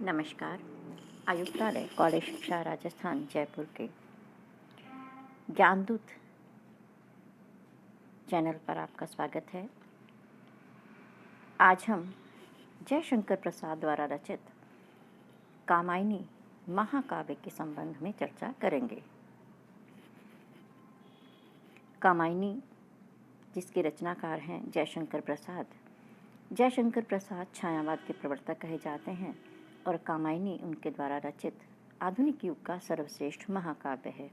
नमस्कार। आयुक्तालय कॉलेज शिक्षा राजस्थान जयपुर के ज्ञानदूत चैनल पर आपका स्वागत है। आज हम जयशंकर प्रसाद द्वारा रचित कामायनी महाकाव्य के संबंध में चर्चा करेंगे। कामायनी जिसके रचनाकार हैं जयशंकर प्रसाद। जयशंकर प्रसाद छायावाद के प्रवर्तक कहे जाते हैं और कामायनी उनके द्वारा रचित आधुनिक युग का सर्वश्रेष्ठ महाकाव्य है,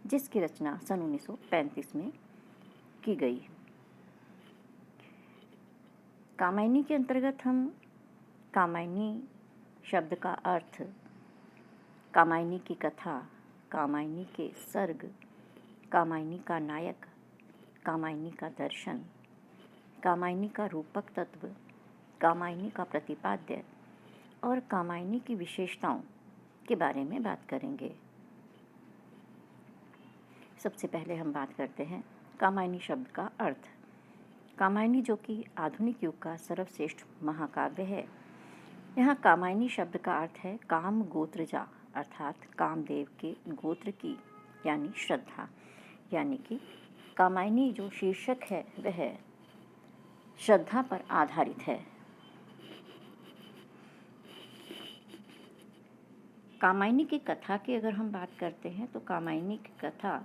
जिसकी रचना सन 1935 में की गई। कामायनी के अंतर्गत हम कामायनी शब्द का अर्थ, कामायनी की कथा, कामायनी के सर्ग, कामायनी का नायक, कामायनी का दर्शन, कामायनी का रूपक तत्व, कामायनी का प्रतिपाद्य और कामायनी की विशेषताओं के बारे में बात करेंगे। सबसे पहले हम बात करते हैं कामायनी शब्द का अर्थ। कामायनी जो कि आधुनिक युग का सर्वश्रेष्ठ महाकाव्य है। यहाँ कामायनी शब्द का अर्थ है काम गोत्रजा, अर्थात कामदेव के गोत्र की यानी श्रद्धा। यानी कि कामायनी जो शीर्षक है वह श्रद्धा पर आधारित है। कामायनी की कथा की अगर हम बात करते हैं तो कामायनी की कथा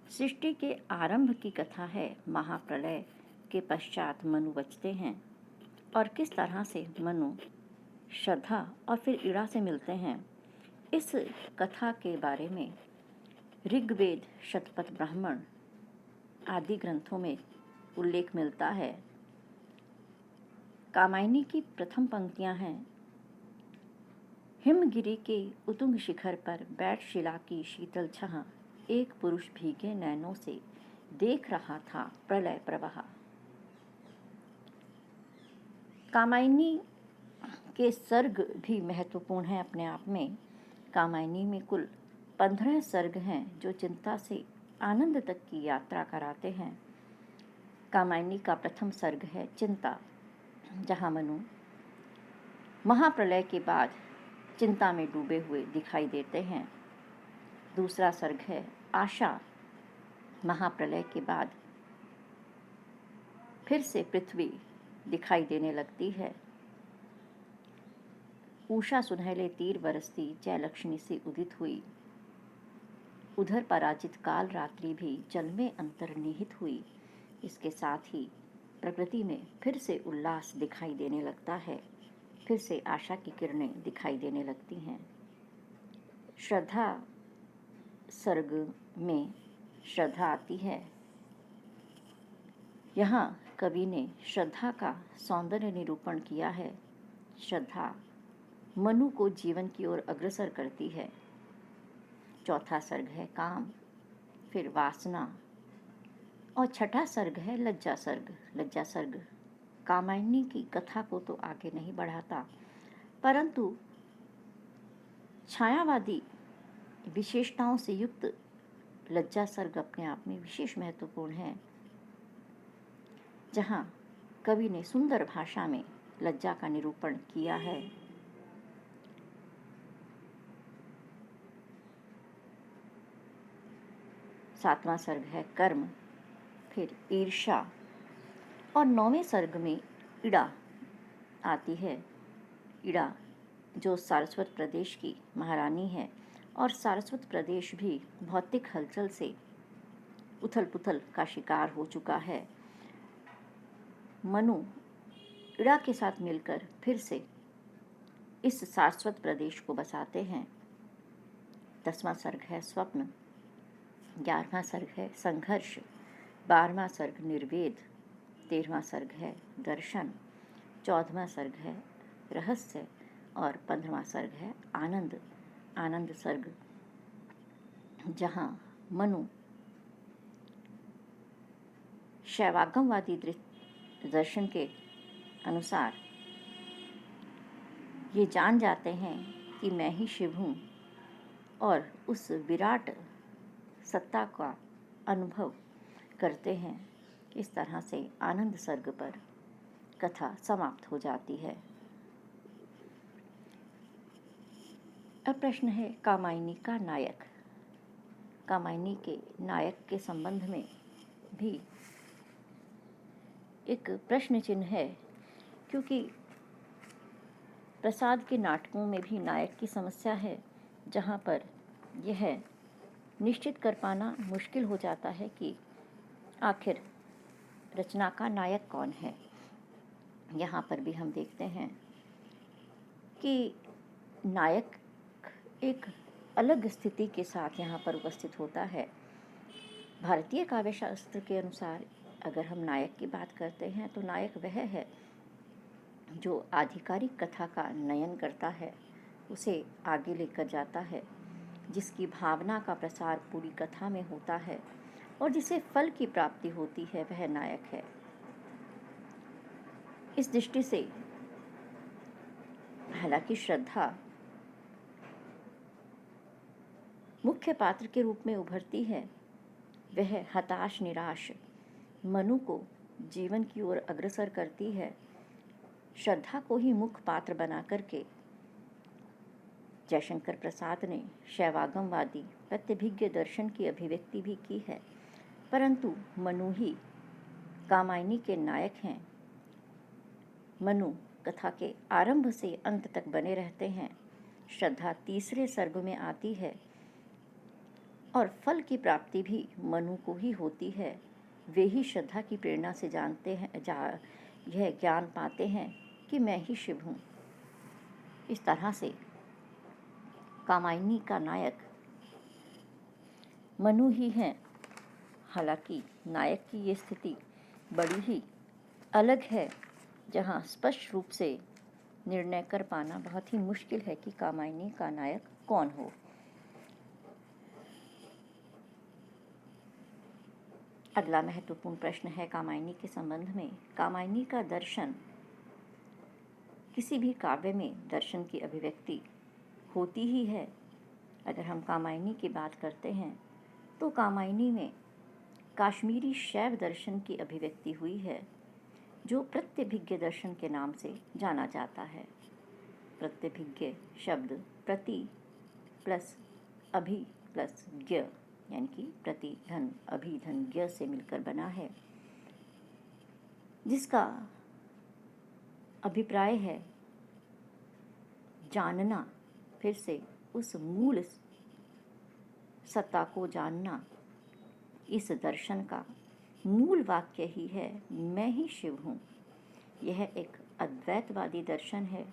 सृष्टि के आरंभ की कथा है। महाप्रलय के पश्चात मनु बचते हैं और किस तरह से मनु श्रद्धा और फिर इड़ा से मिलते हैं, इस कथा के बारे में ऋग्वेद, शतपथ ब्राह्मण आदि ग्रंथों में उल्लेख मिलता है। कामायनी की प्रथम पंक्तियां हैं, हिमगिरी के उतुंग शिखर पर बैठ शिला की शीतल छाह, एक पुरुष भीगे नैनों से देख रहा था प्रलय प्रवाह। कामायनी के सर्ग भी महत्वपूर्ण हैं अपने आप में। कामायनी में कुल 15 सर्ग हैं जो चिंता से आनंद तक की यात्रा कराते हैं। कामायनी का प्रथम सर्ग है चिंता, जहाँ मनु महाप्रलय के बाद चिंता में डूबे हुए दिखाई देते हैं। दूसरा सर्ग है आशा, महाप्रलय के बाद फिर से पृथ्वी दिखाई देने लगती है। उषा सुनहले तीर बरसती जयलक्ष्मी से उदित हुई, उधर पराजित काल रात्रि भी जल में अंतर्निहित हुई। इसके साथ ही प्रकृति में फिर से उल्लास दिखाई देने लगता है, फिर से आशा की किरणें दिखाई देने लगती हैं। श्रद्धा सर्ग में श्रद्धा आती है। यहाँ कवि ने श्रद्धा का सौंदर्य निरूपण किया है। श्रद्धा मनु को जीवन की ओर अग्रसर करती है। चौथा सर्ग है काम, फिर वासना और छठा सर्ग है लज्जा सर्ग। लज्जा सर्ग कामायनी की कथा को तो आगे नहीं बढ़ाता, परंतु छायावादी विशेषताओं से युक्त लज्जा सर्ग अपने आप में विशेष महत्वपूर्ण है, जहाँ कवि ने सुंदर भाषा में लज्जा का निरूपण किया है। सातवां सर्ग है कर्म, फिर ईर्ष्या और 9वें सर्ग में इड़ा आती है। इड़ा जो सारस्वत प्रदेश की महारानी है और सारस्वत प्रदेश भी भौतिक हलचल से उथल पुथल का शिकार हो चुका है। मनु इड़ा के साथ मिलकर फिर से इस सारस्वत प्रदेश को बसाते हैं। 10वां सर्ग है स्वप्न, 11वां सर्ग है संघर्ष, 12वां सर्ग निर्वेद, 13वां सर्ग है दर्शन, 14वां सर्ग है रहस्य और 15वां सर्ग है आनंद। आनंद सर्ग जहाँ मनु शैवागमवादी दर्शन के अनुसार ये जान जाते हैं कि मैं ही शिव हूँ और उस विराट सत्ता का अनुभव करते हैं। इस तरह से आनंद सर्ग पर कथा समाप्त हो जाती है। अब प्रश्न है कामायनी का नायक। कामायनी के नायक के संबंध में भी एक प्रश्न चिन्ह है, क्योंकि प्रसाद के नाटकों में भी नायक की समस्या है, जहाँ पर यह निश्चित कर पाना मुश्किल हो जाता है कि आखिर रचना का नायक कौन है। यहाँ पर भी हम देखते हैं कि नायक एक अलग स्थिति के साथ यहाँ पर उपस्थित होता है। भारतीय काव्य शास्त्र के अनुसार अगर हम नायक की बात करते हैं तो नायक वह है जो आधिकारिक कथा का नयन करता है, उसे आगे लेकर जाता है, जिसकी भावना का प्रसार पूरी कथा में होता है और जिसे फल की प्राप्ति होती है, वह नायक है। इस दृष्टि से हालांकि श्रद्धा मुख्य पात्र के रूप में उभरती है, वह हताश निराश मनु को जीवन की ओर अग्रसर करती है। श्रद्धा को ही मुख्य पात्र बना करके जयशंकर प्रसाद ने शैवागमवादी प्रत्यभिज्ञ दर्शन की अभिव्यक्ति भी की है, परंतु मनु ही कामायनी के नायक हैं। मनु कथा के आरंभ से अंत तक बने रहते हैं। श्रद्धा तीसरे सर्ग में आती है और फल की प्राप्ति भी मनु को ही होती है। वे ही श्रद्धा की प्रेरणा से जानते हैं, यह ज्ञान पाते हैं कि मैं ही शिव हूँ। इस तरह से कामायनी का नायक मनु ही है। हालांकि नायक की ये स्थिति बड़ी ही अलग है, जहाँ स्पष्ट रूप से निर्णय कर पाना बहुत ही मुश्किल है कि कामायनी का नायक कौन हो। अगला महत्वपूर्ण प्रश्न है कामायनी के संबंध में। कामायनी का दर्शन, किसी भी काव्य में दर्शन की अभिव्यक्ति होती ही है। अगर हम कामायनी की बात करते हैं तो कामायनी में काश्मीरी शैव दर्शन की अभिव्यक्ति हुई है, जो प्रत्यभिज्ञ दर्शन के नाम से जाना जाता है। प्रत्यभिज्ञ शब्द प्रति प्लस अभि प्लस ज्ञ, यानी कि प्रति धन अभि धन ज्ञ से मिलकर बना है, जिसका अभिप्राय है जानना, फिर से उस मूल सत्ता को जानना। इस दर्शन का मूल वाक्य ही है मैं ही शिव हूँ। यह एक अद्वैतवादी दर्शन है।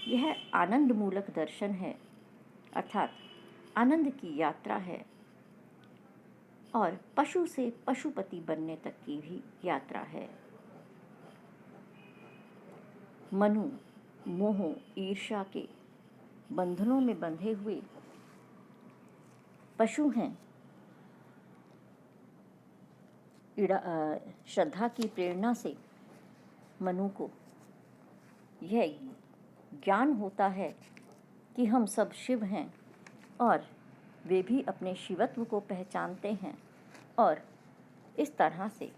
यह आनंद मूलक दर्शन है, अर्थात आनंद की यात्रा है और पशु से पशुपति बनने तक की भी यात्रा है। मनु मोह ईर्ष्या के बंधनों में बंधे हुए पशु हैं। श्रद्धा की प्रेरणा से मनु को यह ज्ञान होता है कि हम सब शिव हैं और वे भी अपने शिवत्व को पहचानते हैं और इस तरह से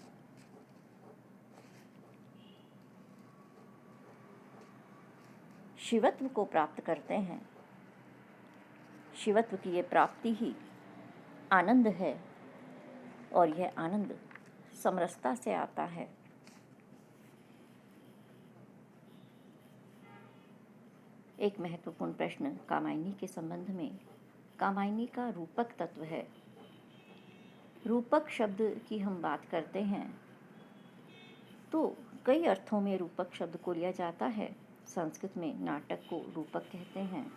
शिवत्व को प्राप्त करते हैं। शिवत्व की ये प्राप्ति ही आनंद है और यह आनंद समरसता से आता है। एक महत्वपूर्ण प्रश्न कामायनी के संबंध में कामायनी का रूपक तत्व है। रूपक शब्द की हम बात करते हैं तो कई अर्थों में रूपक शब्द को लिया जाता है। संस्कृत में नाटक को रूपक कहते हैं।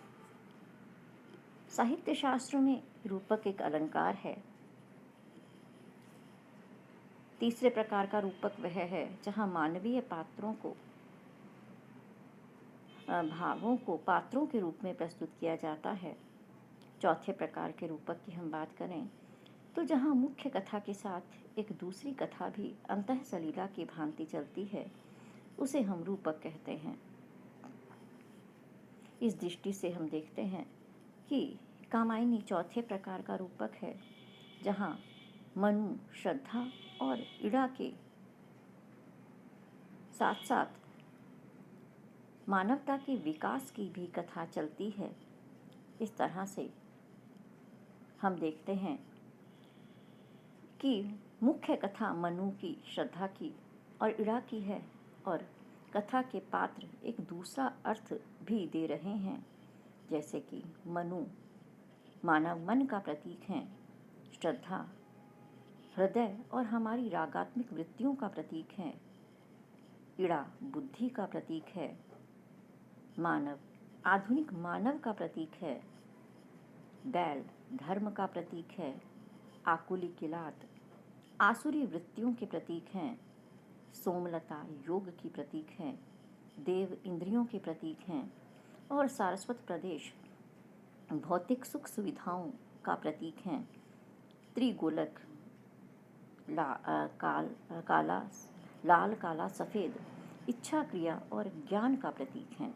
साहित्य शास्त्र में रूपक एक अलंकार है। तीसरे प्रकार का रूपक वह है जहाँ मानवीय पात्रों को भावों को पात्रों के रूप में प्रस्तुत किया जाता है। चौथे प्रकार के रूपक की हम बात करें तो जहाँ मुख्य कथा के साथ एक दूसरी कथा भी अंतः सलीला की भांति चलती है, उसे हम रूपक कहते हैं। इस दृष्टि से हम देखते हैं कि कामायनी चौथे प्रकार का रूपक है, जहाँ मनु, श्रद्धा और इड़ा के साथ साथ मानवता के विकास की भी कथा चलती है। इस तरह से हम देखते हैं कि मुख्य कथा मनु की, श्रद्धा की और इड़ा की है, और कथा के पात्र एक दूसरा अर्थ भी दे रहे हैं, जैसे कि मनु मानव मन का प्रतीक हैं, श्रद्धा हृदय और हमारी रागात्मक वृत्तियों का प्रतीक है, इड़ा बुद्धि का प्रतीक है, मानव आधुनिक मानव का प्रतीक है, बैल धर्म का प्रतीक है, आकुली किलात आसुरी वृत्तियों के प्रतीक हैं, सोमलता योग की प्रतीक है, देव इंद्रियों के प्रतीक हैं, और सारस्वत प्रदेश भौतिक सुख सुविधाओं का प्रतीक हैं। त्रिगोलक लाल काला सफ़ेद इच्छा क्रिया और ज्ञान का प्रतीक हैं,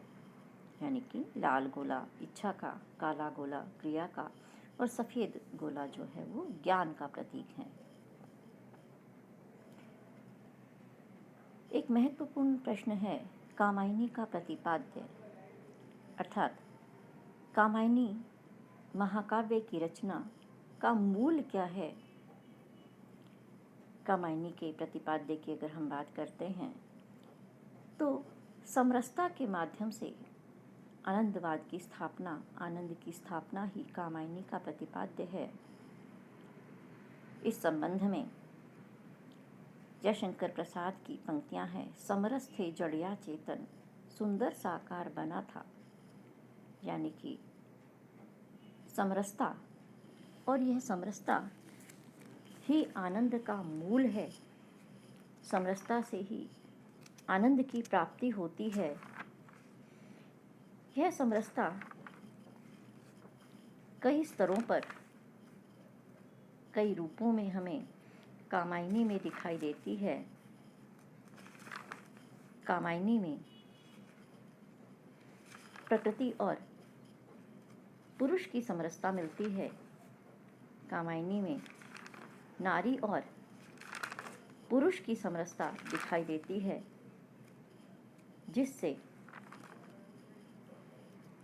यानी कि लाल गोला इच्छा का, काला गोला क्रिया का और सफ़ेद गोला जो है वो ज्ञान का प्रतीक है। एक महत्वपूर्ण प्रश्न है कामायनी का प्रतिपाद्य, अर्थात कामायनी महाकाव्य की रचना का मूल क्या है। कामायनी के प्रतिपाद्य की अगर हम बात करते हैं तो समरसता के माध्यम से आनंदवाद की स्थापना, आनंद की स्थापना ही कामायनी का प्रतिपाद्य है। इस संबंध में जयशंकर प्रसाद की पंक्तियां हैं, समरस थे जड़िया चेतन सुंदर साकार बना था, यानी कि समरसता, और यह समरसता ही आनंद का मूल है। समरसता से ही आनंद की प्राप्ति होती है। यह समरसता कई स्तरों पर, कई रूपों में हमें कामायनी में दिखाई देती है। कामायनी में प्रकृति और पुरुष की समरसता मिलती है। कामायनी में नारी और पुरुष की समरसता दिखाई देती है, जिससे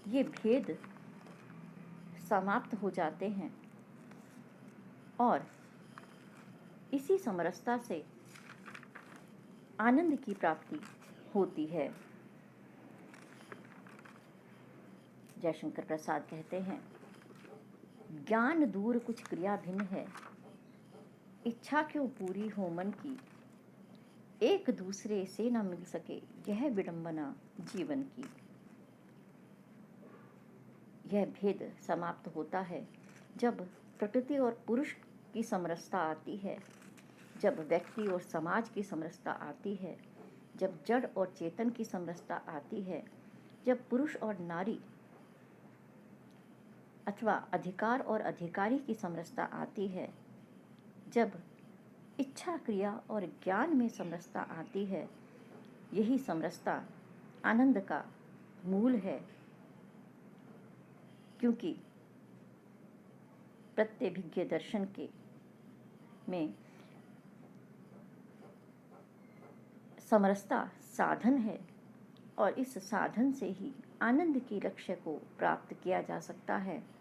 ये भेद समाप्त हो जाते हैं और इसी समरसता से आनंद की प्राप्ति होती है। जयशंकर प्रसाद कहते हैं, ज्ञान दूर कुछ क्रिया भिन्न है, इच्छा क्यों पूरी हो मन की, एक दूसरे से न मिल सके यह विडंबना जीवन की। यह भेद समाप्त होता है जब प्रकृति और पुरुष की समरसता आती है, जब व्यक्ति और समाज की समरसता आती है, जब जड़ और चेतन की समरसता आती है, जब पुरुष और नारी अथवा अधिकार और अधिकारी की समरसता आती है, जब इच्छा क्रिया और ज्ञान में समरसता आती है। यही समरसता आनंद का मूल है, क्योंकि प्रत्यभिज्ञ दर्शन के में समरसता साधन है और इस साधन से ही आनंद के लक्ष्य को प्राप्त किया जा सकता है।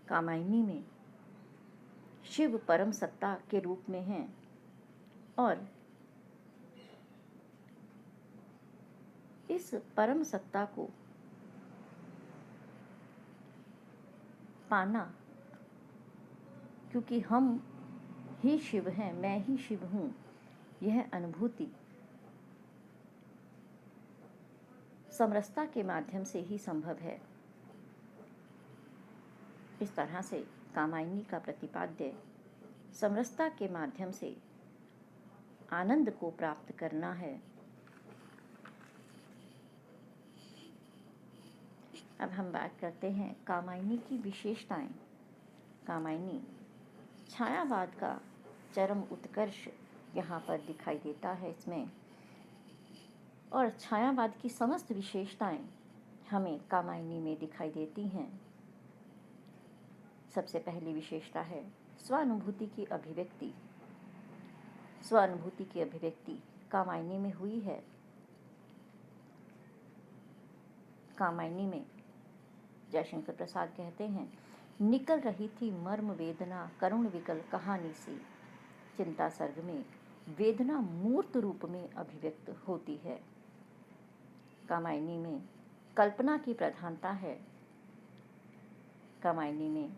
कामायनी में शिव परम सत्ता के रूप में हैं और इस परम सत्ता को पाना, क्योंकि हम ही शिव हैं, मैं ही शिव हूँ, यह अनुभूति समरसता के माध्यम से ही संभव है। इस तरह से कामायनी का प्रतिपाद्य समरसता के माध्यम से आनंद को प्राप्त करना है। अब हम बात करते हैं कामायनी की विशेषताएं। कामायनी छायावाद का चरम उत्कर्ष यहाँ पर दिखाई देता है इसमें, और छायावाद की समस्त विशेषताएं हमें कामायनी में दिखाई देती हैं। सबसे पहली विशेषता है स्वानुभूति की अभिव्यक्ति। स्वानुभूति की अभिव्यक्ति कामायनी में हुई है। कामायनी में जयशंकर प्रसाद कहते हैं, निकल रही थी मर्म वेदना करुण विकल कहानी सी। चिंता सर्ग में वेदना मूर्त रूप में अभिव्यक्त होती है। कामायनी में कल्पना की प्रधानता है। कामायनी में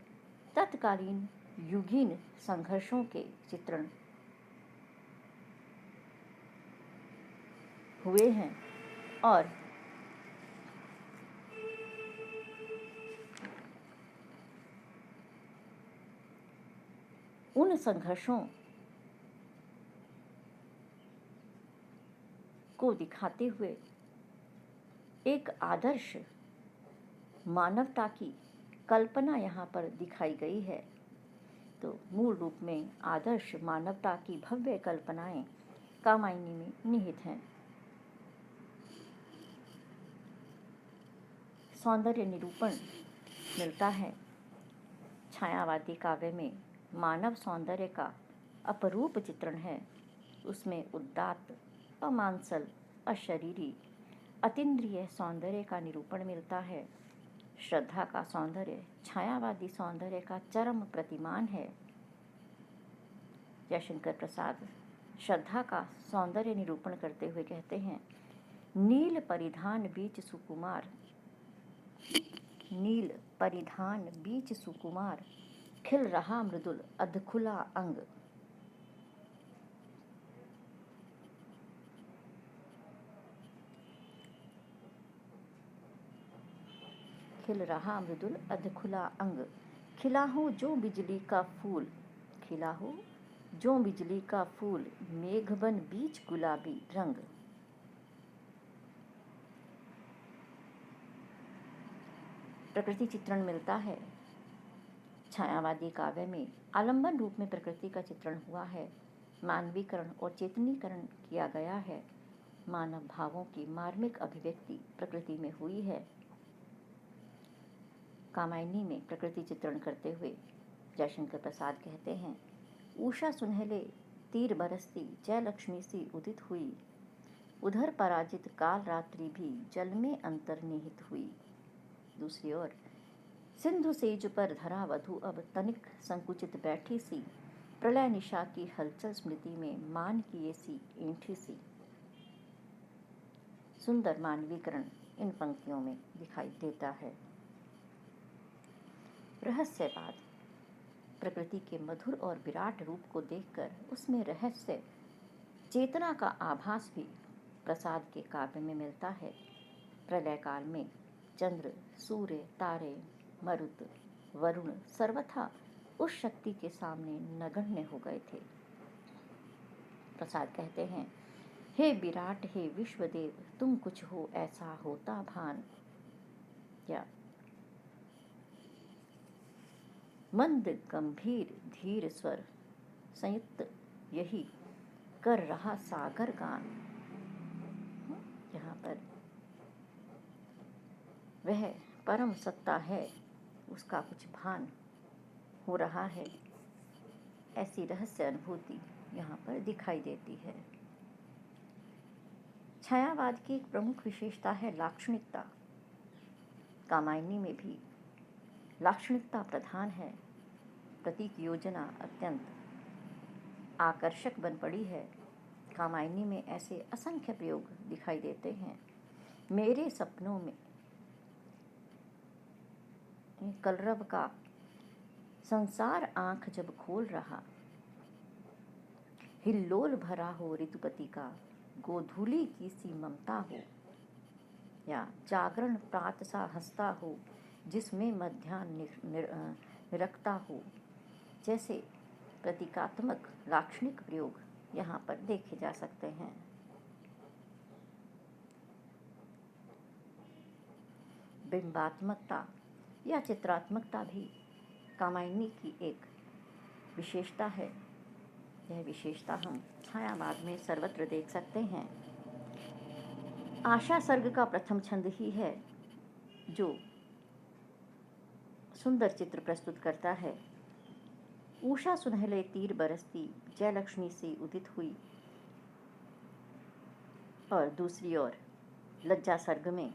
तत्कालीन युगीन संघर्षों के चित्रण हुए हैं और उन संघर्षों को दिखाते हुए एक आदर्श मानवता की कल्पना यहाँ पर दिखाई गई है। तो मूल रूप में आदर्श मानवता की भव्य कल्पनाएं कामायनी में निहित हैं। सौंदर्य निरूपण मिलता है। छायावादी काव्य में मानव सौंदर्य का अपरूप चित्रण है। उसमें उदात्त, अमांसल, अशरीरी, अतीन्द्रिय सौंदर्य का निरूपण मिलता है। श्रद्धा का सौंदर्य छायावादी सौंदर्य का चरम प्रतिमान है। जयशंकर प्रसाद श्रद्धा का सौंदर्य निरूपण करते हुए कहते हैं, नील परिधान बीच सुकुमार, नील परिधान बीच सुकुमार, खिल रहा मृदुल अधखुला अंग। खिल रहा मृदुल अधखुला अंग, खिला हो जो बिजली का फूल, खिला हो जो बिजली का फूल, मेघबन बीच गुलाबी रंग। प्रकृति चित्रण मिलता है। छायावादी काव्य में आलंबन रूप में प्रकृति का चित्रण हुआ है। मानवीकरण और चेतनीकरण किया गया है। मानव भावों की मार्मिक अभिव्यक्ति प्रकृति में हुई है। कामायनी में प्रकृति चित्रण करते हुए जयशंकर प्रसाद कहते हैं, उषा सुनहले तीर बरसती, जय लक्ष्मी सी उदित हुई, उधर पराजित काल रात्रि भी जल में अंतर्निहित हुई। दूसरी ओर सिंधु सेज पर धरा वधु अब तनिक संकुचित बैठी सी, प्रलय निशा की हलचल स्मृति में मान किए सी ऐंठी सी। सुंदर मानवीकरण इन पंक्तियों में दिखाई देता है। रहस्यवाद प्रकृति के मधुर और विराट रूप को देखकर उसमें रहस्य, चेतना का आभास भी प्रसाद के काव्य में मिलता है। प्रलय काल में चंद्र, सूर्य, तारे, मरुत, वरुण सर्वथा उस शक्ति के सामने नगण्य हो गए थे। प्रसाद कहते हैं, हे विराट, हे विश्वदेव, तुम कुछ हो ऐसा होता भान, या मंद गंभीर धीर स्वर संयुक्त यही कर रहा सागर गान। यहाँ पर वह परम सत्ता है, उसका कुछ भान हो रहा है, ऐसी रहस्य अनुभूति यहाँ पर दिखाई देती है। छायावाद की एक प्रमुख विशेषता है लाक्षणिकता। कामायनी में भी लाक्षणिकता प्रधान है। प्रतीक योजना अत्यंत आकर्षक बन पड़ी है। कामायनी में ऐसे असंख्य प्रयोग दिखाई देते हैं। मेरे सपनों में कलरव का संसार आंख जब खोल रहा, हिल्लोल भरा हो ऋतुपति का, गोधूली की सी ममता हो, या जागरण प्रात सा हंसता हो, जिसमें मध्याह्न निरखता हो, जैसे प्रतीकात्मक लाक्षणिक प्रयोग यहाँ पर देखे जा सकते हैं। बिंबात्मकता या चित्रात्मकता भी कामायनी की एक विशेषता है। यह विशेषता हम छायावाद में सर्वत्र देख सकते हैं। आशा सर्ग का प्रथम छंद ही है जो सुंदर चित्र प्रस्तुत करता है। उषा सुनहले तीर बरसती, जय लक्ष्मी सी उदित हुई। और दूसरी ओर लज्जा सर्ग में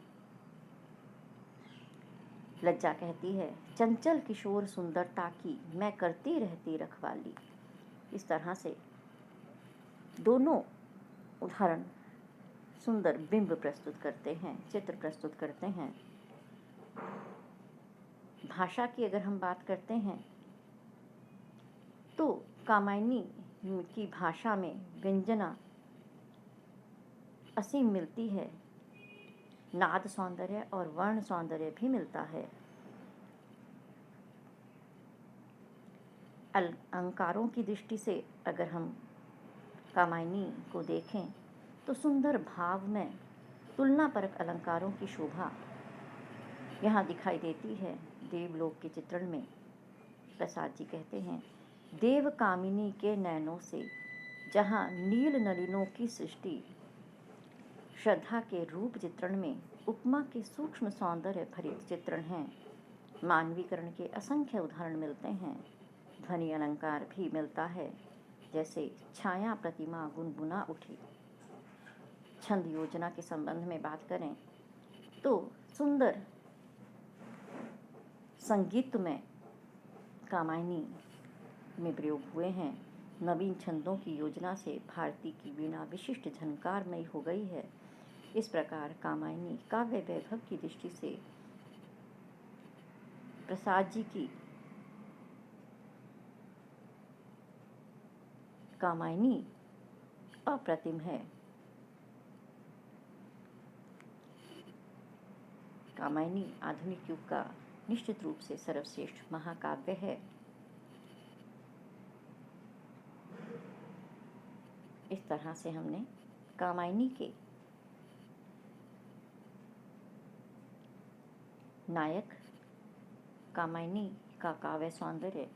लज्जा कहती है, चंचल किशोर सुंदरता की मैं करती रहती रखवाली। इस तरह से दोनों उदाहरण सुंदर बिंब प्रस्तुत करते हैं, चित्र प्रस्तुत करते हैं। भाषा की अगर हम बात करते हैं तो कामायनी की भाषा में व्यंजना असीम मिलती है, नाद सौंदर्य और वर्ण सौंदर्य भी मिलता है। अलंकारों की दृष्टि से अगर हम कामायनी को देखें तो सुंदर भाव में तुलनापरक अलंकारों की शोभा यहाँ दिखाई देती है। देवलोक के चित्रण में प्रसाद जी कहते हैं, देव कामिनी के नैनों से जहाँ नील नलिनों की सृष्टि, श्रद्धा के रूप चित्रण में उपमा के सूक्ष्म सौंदर्य भरित चित्रण हैं। मानवीकरण के असंख्य उदाहरण मिलते हैं। ध्वनि अलंकार भी मिलता है, जैसे छाया प्रतिमा गुनगुना उठी। छंद योजना के संबंध में बात करें तो सुंदर संगीत में कामायनी में प्रयोग हुए हैं। नवीन छंदों की योजना से भारती की वीणा विशिष्ट झनकारमयी हो गई है। इस प्रकार कामायनी काव्य वैभव की दृष्टि से प्रसाद जी की कामायनी अप्रतिम है। कामायनी आधुनिक युग का निश्चित रूप से सर्वश्रेष्ठ महाकाव्य है। इस तरह से हमने कामायनी के नायक, कामायनी का काव्य सौंदर्य,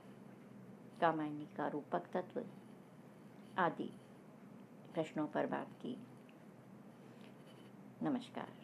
कामायनी का रूपक तत्व आदि प्रश्नों पर बात की। नमस्कार।